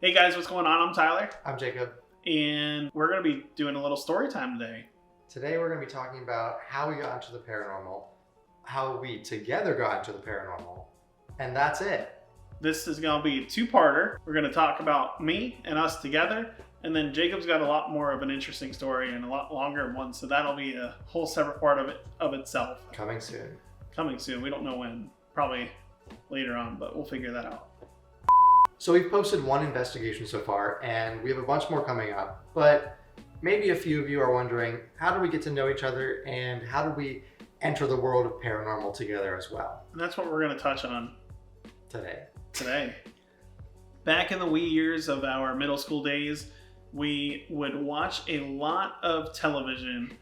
Hey guys, what's going on? I'm Tyler. I'm Jacob. And we're going to be doing a little story time today. Today we're going to be talking about how we got into the paranormal, how we together got into the paranormal, and that's it. This is going to be a two-parter. We're going to talk about me and us together, and then Jacob's got a lot more of an interesting story and a lot longer one, so that'll be a whole separate part of itself. Coming soon. Coming soon. We don't know when. Probably later on, but we'll figure that out. So we've posted one investigation so far, and we have a bunch more coming up, but maybe a few of you are wondering, how do we get to know each other, and how do we enter the world of paranormal together as well? And that's what we're going to touch on Today. Back in the wee years of our middle school days, we would watch a lot of television,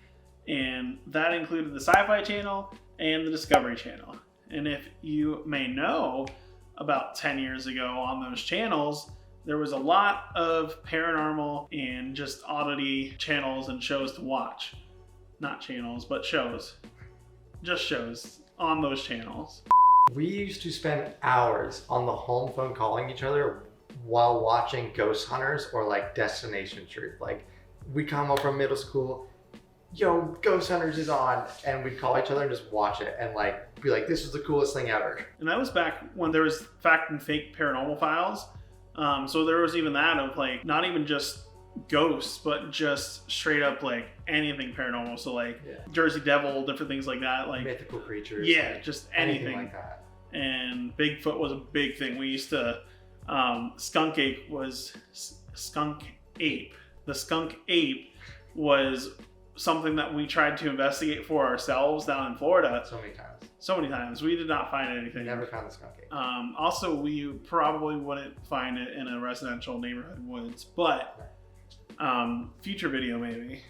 and that included the Sci-Fi Channel and the Discovery Channel. And if you may know, about 10 years ago on those channels, there was a lot of paranormal and just oddity channels and shows to watch. Not channels, but shows. Just shows on those channels. We used to spend hours on the home phone calling each other while watching Ghost Hunters or like Destination Truth. Like, we'd come home from middle school, yo, Ghost Hunters is on, and we'd call each other and just watch it and like be like, this is the coolest thing ever. And that was back when there was fact and fake paranormal files. So there was even that of like, not even just ghosts, but just straight up like anything paranormal. So like Jersey Devil, different things like that. Like mythical creatures. Yeah, like just anything like that. And Bigfoot was a big thing. We used to, skunk ape. The skunk ape was something that we tried to investigate for ourselves down in Florida. So many times. We did not find anything. Never found the skunk ape. Also, we probably wouldn't find it in a residential neighborhood woods, but future video maybe.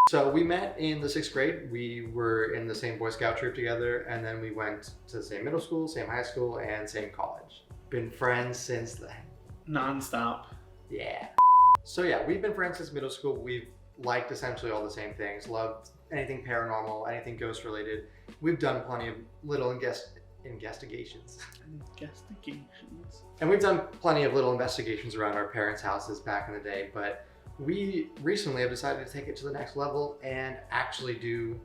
So we met in the 6th grade. We were in the same Boy Scout troop together, and then we went to the same middle school, same high school, and same college. Been friends since then. Non-stop. Yeah. So yeah, we've been friends since middle school. We've liked essentially all the same things. Loved anything paranormal, anything ghost related. We've done plenty of little investigations. And we've done plenty of little investigations around our parents' houses back in the day, but we recently have decided to take it to the next level and actually do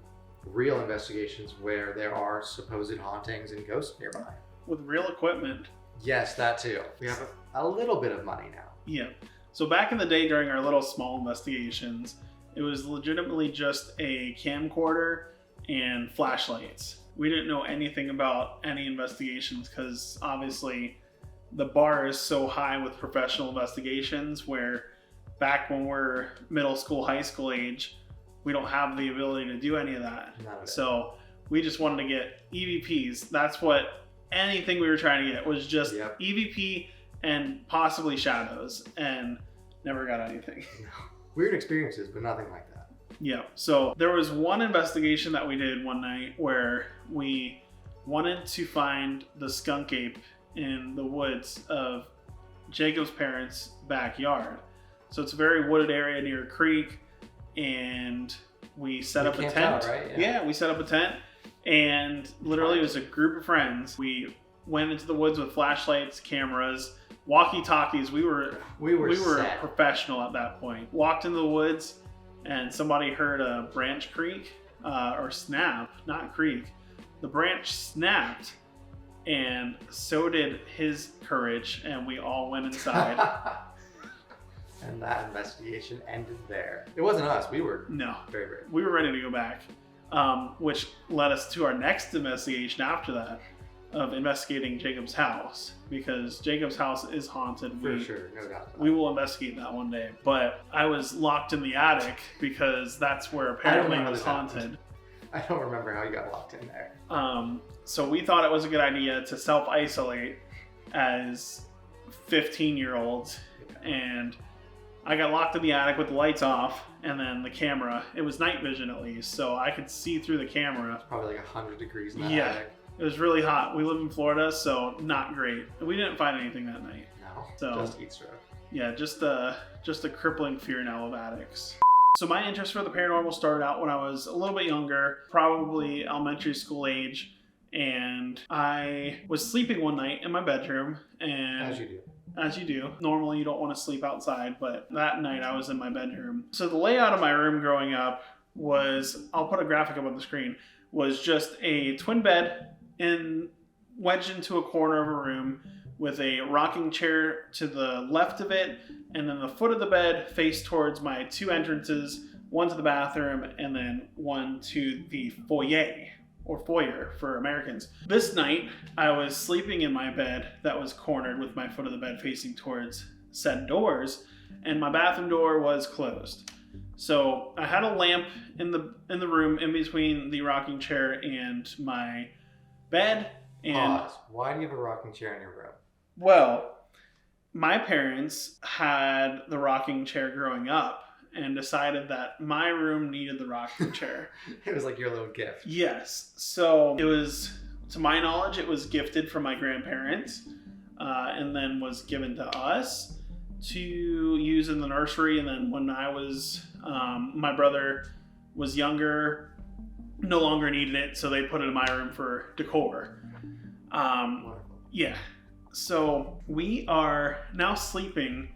real investigations where there are supposed hauntings and ghosts nearby. With real equipment. Yes, that too. We have a little bit of money now. Yeah. So back in the day during our little small investigations, it was legitimately just a camcorder and flashlights. We didn't know anything about any investigations because obviously the bar is so high with professional investigations where back when we're middle school, high school age, we don't have the ability to do any of that. So we just wanted to get EVPs. That's what anything we were trying to get was just EVP and possibly shadows, and never got anything. Weird experiences, but nothing like that. Yeah, so there was one investigation that we did one night where we wanted to find the skunk ape in the woods of Jacob's parents' backyard. So it's a very wooded area near a creek, and we set up a tent. Out, right? Yeah, we set up a tent, and literally it was a group of friends. We went into the woods with flashlights, cameras, walkie-talkies. We were professional at that point. Walked into the woods, and somebody heard a branch creak or snap, not creak. The branch snapped, and so did his courage, and we all went inside. And that investigation ended there. It wasn't us. We were very brave. We were ready to go back, which led us to our next investigation after that, of investigating Jacob's house, because Jacob's house is haunted. For sure, no doubt. We will investigate that one day. But I was locked in the attic because that's where apparently it was haunted. I don't remember how you got locked in there. So we thought it was a good idea to self-isolate as 15-year-olds, and I got locked in the attic with the lights off, and then the camera. It was night vision at least, so I could see through the camera. It's probably like 100 degrees in that attic. It was really hot. We live in Florida, so not great. We didn't find anything that night. No, so, just heat stroke. Yeah, just a crippling fear now of attics. So my interest for the paranormal started out when I was a little bit younger, probably elementary school age, and I was sleeping one night in my bedroom, and as you do. as you do. Normally you don't want to sleep outside, but that night I was in my bedroom. So the layout of my room growing up was, I'll put a graphic up on the screen, was just a twin bed wedged into a corner of a room with a rocking chair to the left of it, and then the foot of the bed faced towards my two entrances, one to the bathroom and then one to the foyer, or foyer for Americans. This night, I was sleeping in my bed that was cornered with my foot of the bed facing towards said doors, and my bathroom door was closed. So I had a lamp in the room in between the rocking chair and my bed. And Pause. Why do you have a rocking chair in your room? well, my parents had the rocking chair growing up and decided that my room needed the rocking chair. It was like your little gift. Yes. So it was, to my knowledge, it was gifted from my grandparents and then was given to us to use in the nursery. And then when I was, my brother was younger, no longer needed it, so they put it in my room for decor. Wonderful. Yeah. So we are now sleeping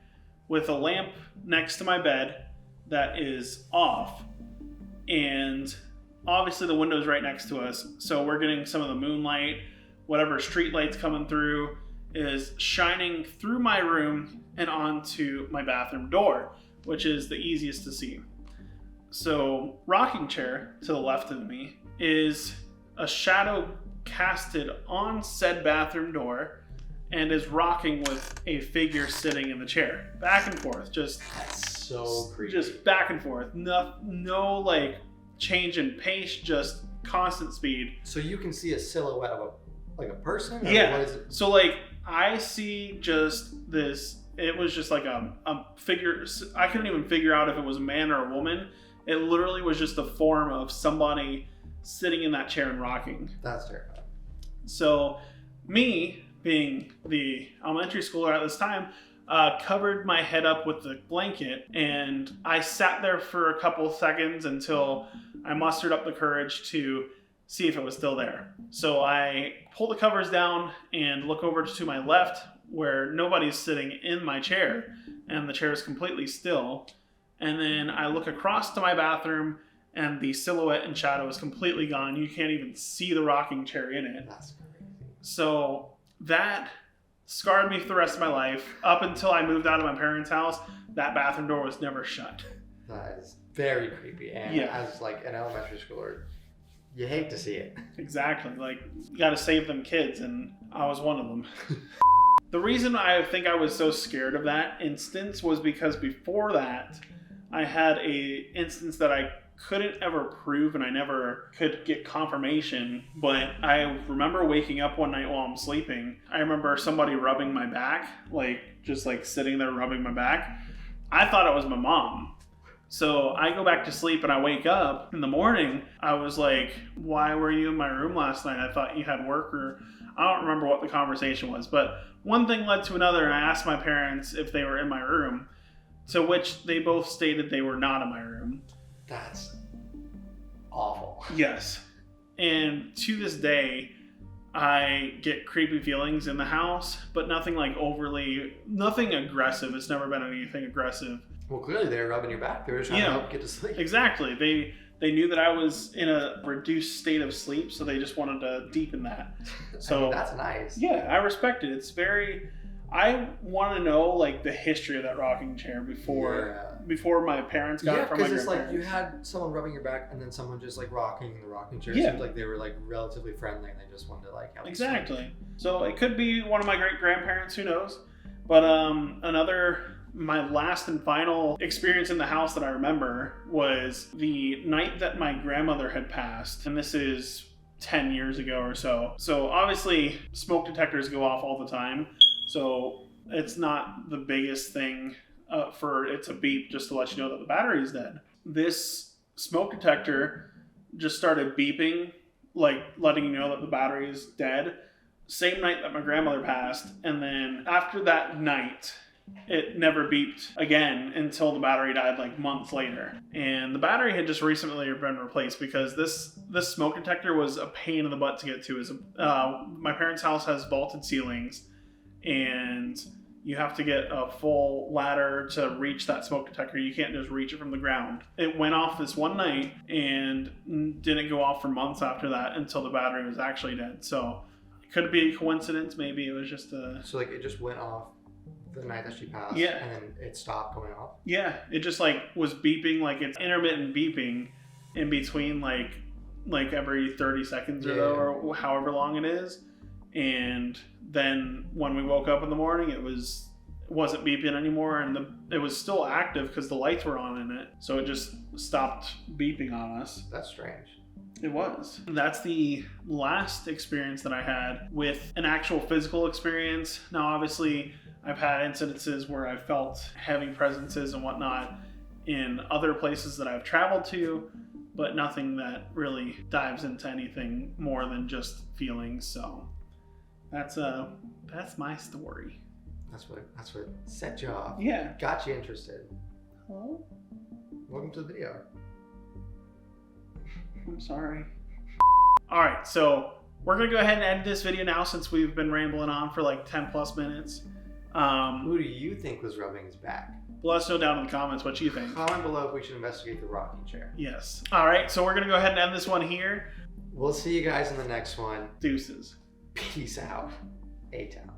with a lamp next to my bed that is off, and obviously the window's right next to us, so we're getting some of the moonlight, whatever street lights coming through is shining through my room and onto my bathroom door, which is the easiest to see. So rocking chair to the left of me is a shadow casted on said bathroom door and is rocking with a figure sitting in the chair, back and forth, That's so creepy. just back and forth. No like change in pace, just constant speed. So you can see a silhouette of a person? Or Yeah. what is it? So like I see just this. It was just like a figure. I couldn't even figure out if it was a man or a woman. It literally was just the form of somebody sitting in that chair and rocking. That's terrifying. So me, being the elementary schooler at this time, covered my head up with the blanket, and I sat there for a couple seconds until I mustered up the courage to see if it was still there. So I pull the covers down and look over to my left where nobody's sitting in my chair, and the chair is completely still. And then I look across to my bathroom, and the silhouette and shadow is completely gone. You can't even see the rocking chair in it. That's crazy. So that scarred me for the rest of my life. Up until I moved out of my parents' house, that bathroom door was never shut. That is very creepy. And Yeah. as like an elementary schooler, you hate to see it. Exactly. Like, you gotta save them kids, and I was one of them. The reason I think I was so scared of that instance was because before that, I had a instance that I couldn't ever prove, and I never could get confirmation, but I remember waking up one night while I'm sleeping. I remember somebody rubbing my back, like just like sitting there rubbing my back. I thought it was my mom. So I go back to sleep and I wake up in the morning. I was like, why were you in my room last night? I thought you had work, or I don't remember what the conversation was, but one thing led to another, and I asked my parents if they were in my room, to which they both stated they were not in my room. That's awful. Yes. And to this day, I get creepy feelings in the house, but nothing like nothing aggressive. It's never been anything aggressive. Well, clearly they were rubbing your back. They were trying to help you get to sleep. Exactly. They knew that I was in a reduced state of sleep, so they just wanted to deepen that. So I mean, that's nice. Yeah, I respect it. It's very... I want to know like the history of that rocking chair before my parents got it from my because it's like grandparents. you had someone rubbing your back and then someone just like rocking the rocking chair. Yeah. It seems like they were like relatively friendly and they just wanted to like help you sleep. Exactly. So it could be one of my great grandparents, who knows? But my last and final experience in the house that I remember was the night that my grandmother had passed, and this is 10 years ago or so. So obviously smoke detectors go off all the time. So it's not the biggest thing for it to beep just to let you know that the battery is dead. This smoke detector just started beeping, like letting you know that the battery is dead. Same night that my grandmother passed. And then after that night, it never beeped again until the battery died like months later. And the battery had just recently been replaced because this smoke detector was a pain in the butt to get to. My parents' house has vaulted ceilings, and you have to get a full ladder to reach that smoke detector. You can't just reach it from the ground. It went off this one night and didn't go off for months after that until the battery was actually dead. So it could be a coincidence. Maybe it was just a... So like it just went off the night that she passed, Yeah. and then it stopped going off? Yeah, it just like was beeping, like it's intermittent beeping in between like every 30 seconds or so, or however long it is. And then when we woke up in the morning, it wasn't beeping anymore, and it was still active because the lights were on in it. So it just stopped beeping on us. That's strange. It was. That's the last experience that I had with an actual physical experience. Now, obviously, I've had incidences where I've felt heavy presences and whatnot in other places that I've traveled to, but nothing that really dives into anything more than just feelings. So that's my story. That's what set you off. Yeah. Got you interested. Hello? Welcome to the video. I'm sorry. All right, so we're gonna go ahead and end this video now since we've been rambling on for like 10 plus minutes. Who do you think was rubbing his back? Let us know down in the comments what you think. Comment below if we should investigate the rocking chair. Yes. All right, so we're gonna go ahead and end this one here. We'll see you guys in the next one. Deuces. Peace out. A-Town.